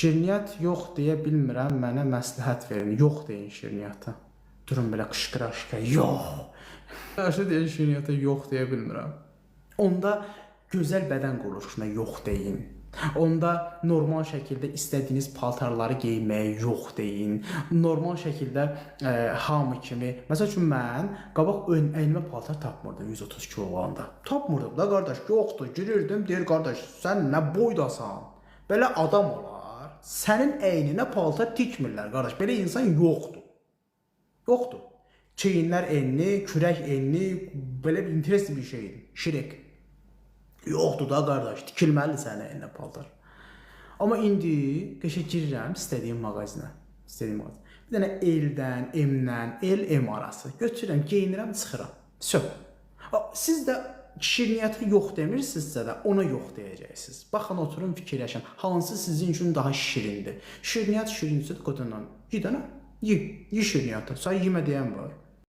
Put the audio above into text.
Şirniyyat yox deyə bilmirəm, mənə məsləhət verin. Yox deyin şirniyyata. Durun belə qışqıra-qışqıra. Yox. Qarşı deyən şirniyyata yox deyə bilmirəm. Onda gözəl bədən quruluşuna yox deyin. Onda normal şəkildə istədiyiniz paltarları geyməyə yox deyin. Normal şəkildə hamı kimi. Məsəl üçün mən qabaq əynimə paltar tapmırdım 130 kilo olanda. Tapmırdım da qardaş, yoxdur. Girirdim, deyir qardaş, sən nə boydasan? Belə adam olar. Sənin əyninə paltar tikmirlər qardaş. Belə insan yoxdur. Yoxdur. Çiyinlər enli, kürək enli, belə bir interesli bir şeydir. Şirek. Yoxdur da qardaş, tikilməli sənin əyninə paltar. Amma indi qəşəng girirəm istədiyim mağazinə. Bir dənə L-dən, M-dən, L-M arası götürürəm, geyinirəm, çıxıram. Söp. Siz də şirniyyata yox demirsinizsə də ona yox deyəcəksiniz. Baxın, oturun, fikirləşin. Hansı sizin üçün daha şirindir? Şirniyyat şirindirsə də qodandan. Ye şirniyyata. Sən yemə deyən var.